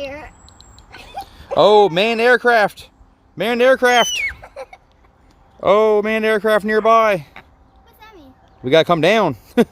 here. Oh, manned aircraft. Manned aircraft. Oh, manned aircraft nearby. What's that mean? We gotta come down. What?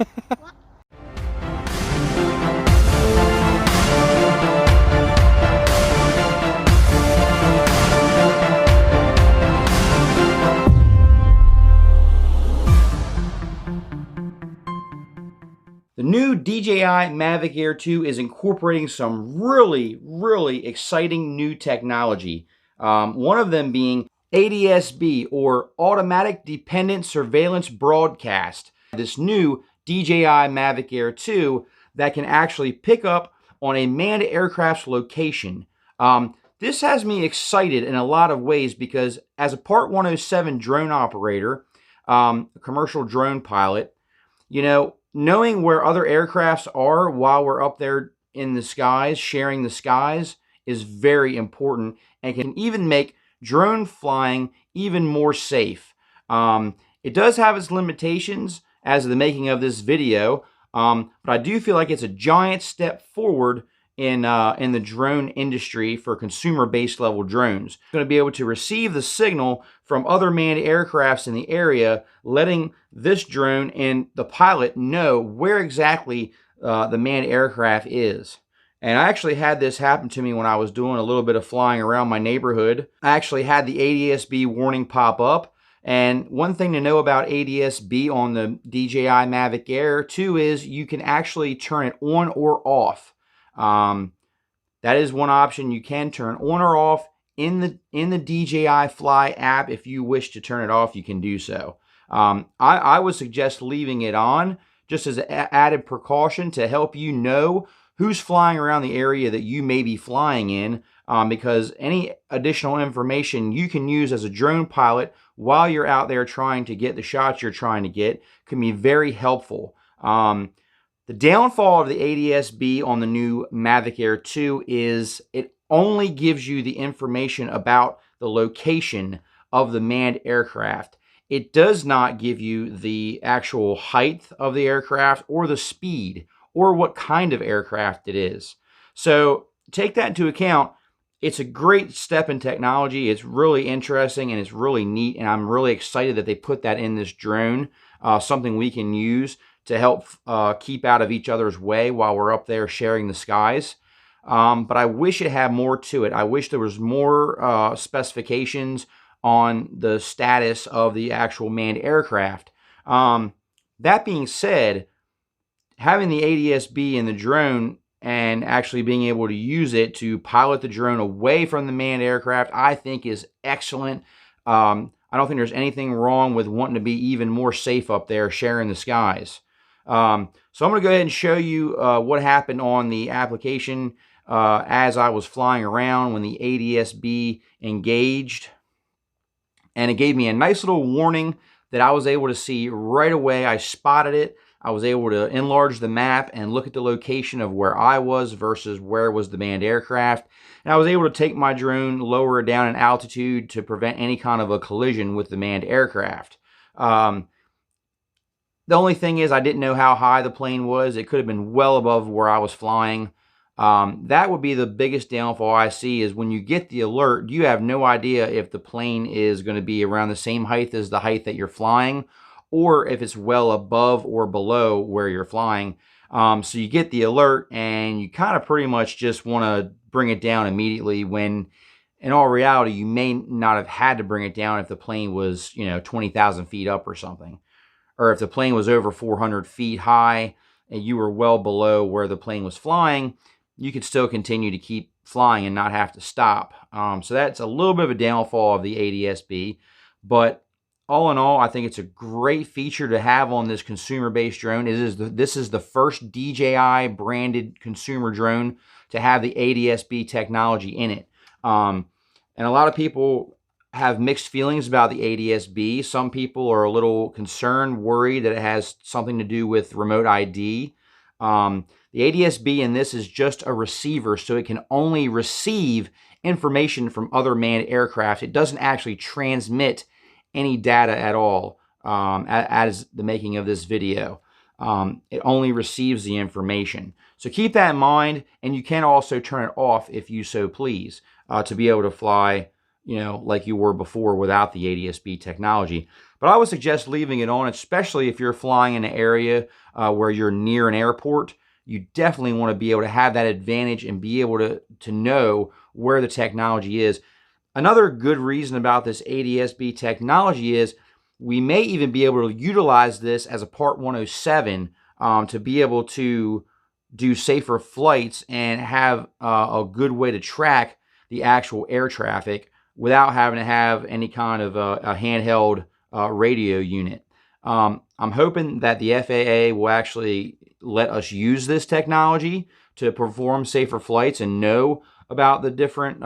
The new DJI Mavic Air 2 is incorporating some really exciting new technology. One of them being ADS-B, or Automatic Dependent Surveillance Broadcast. This new DJI Mavic Air 2 that can actually pick up on a manned aircraft's location. This has me excited in a lot of ways because as a Part 107 drone operator, a commercial drone pilot, knowing where other aircrafts are while we're up there in the skies, sharing the skies, is very important and can even make drone flying even more safe. It does have its limitations as of the making of this video, but I do feel like it's a giant step forward in the drone industry for consumer-based level drones. It's going to be able to receive the signal from other manned aircrafts in the area, letting this drone and the pilot know where exactly the manned aircraft is. And I actually had this happen to me when I was doing a little bit of flying around my neighborhood. I actually had the ADS-B warning pop up. And one thing to know about ADS-B on the DJI Mavic Air 2 is you can actually turn it on or off. That is one option. You can turn on or off in the DJI Fly app. If you wish to turn it off, you can do so. I would suggest leaving it on just as an added precaution to help you know who's flying around the area that you may be flying in, because any additional information you can use as a drone pilot while you're out there trying to get the shots you're trying to get can be very helpful. The downfall of the ADS-B on the new Mavic Air 2 is it only gives you the information about the location of the manned aircraft. It does not give you the actual height of the aircraft or the speed or what kind of aircraft it is. So take that into account. It's a great step in technology. It's really interesting and it's really neat, and I'm really excited that they put that in this drone, something we can use to help keep out of each other's way while we're up there sharing the skies. But I wish it had more to it. I wish there was more specifications on the status of the actual manned aircraft. That being said, having the ADS-B in the drone and actually being able to use it to pilot the drone away from the manned aircraft, I think is excellent. I don't think there's anything wrong with wanting to be even more safe up there sharing the skies. So I'm going to go ahead and show you what happened on the application as I was flying around when the ADS-B engaged. And it gave me a nice little warning that I was able to see right away. I spotted it. I was able to enlarge the map and look at the location of where I was versus where was the manned aircraft. And I was able to take my drone, lower it down in altitude to prevent any kind of a collision with the manned aircraft. The only thing is I didn't know how high the plane was. It could have been well above where I was flying. That would be the biggest downfall I see, is when you get the alert, you have no idea if the plane is going to be around the same height as the height that you're flying, or if it's well above or below where you're flying. So you get the alert and you kind of pretty much just want to bring it down immediately, when in all reality, you may not have had to bring it down if the plane was, 20,000 feet up or something. Or if the plane was over 400 feet high and you were well below where the plane was flying, you could still continue to keep flying and not have to stop. So that's a little bit of a downfall of the ADS-B. But all in all, I think it's a great feature to have on this consumer-based drone. This is the first DJI branded consumer drone to have the ADS-B technology in it. And a lot of people have mixed feelings about the ADS-B. Some people are a little concerned, worried that it has something to do with remote ID. The ADS-B in this is just a receiver, so it can only receive information from other manned aircraft. It doesn't actually transmit any data at all as the making of this video. it only receives the information. So keep that in mind, and you can also turn it off if you so please, to be able to fly, like you were before without the ADS-B technology. But I would suggest leaving it on, especially if you're flying in an area where you're near an airport. You definitely want to be able to have that advantage and be able to know where the technology is. Another good reason about this ADS-B technology is we may even be able to utilize this as a Part 107 to be able to do safer flights and have a good way to track the actual air traffic without having to have any kind of a handheld radio unit. I'm hoping that the FAA will actually let us use this technology to perform safer flights and know about the different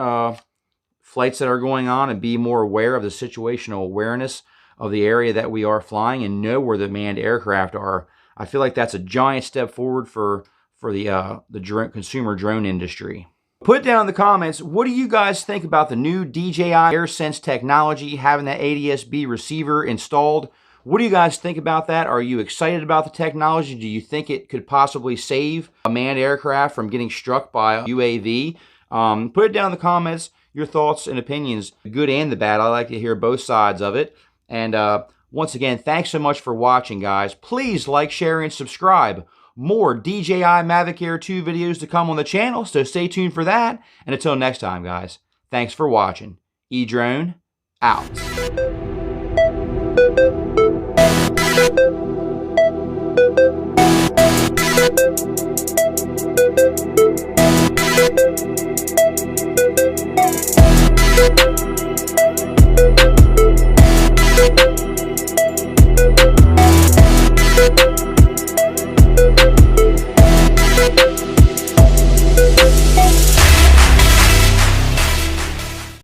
flights that are going on and be more aware of the situational awareness of the area that we are flying and know where the manned aircraft are. I feel like that's a giant step forward for the consumer drone industry. Put down in the comments, what do you guys think about the new DJI Airsense technology, having that ADS-B receiver installed? What do you guys think about that? Are you excited about the technology? Do you think it could possibly save a manned aircraft from getting struck by a UAV? Put it down in the comments, your thoughts and opinions, the good and the bad. I like to hear both sides of it. And once again, thanks so much for watching, guys. Please like, share, and subscribe. More DJI Mavic Air 2 videos to come on the channel, so stay tuned for that. And until next time, guys, thanks for watching. eDrone out.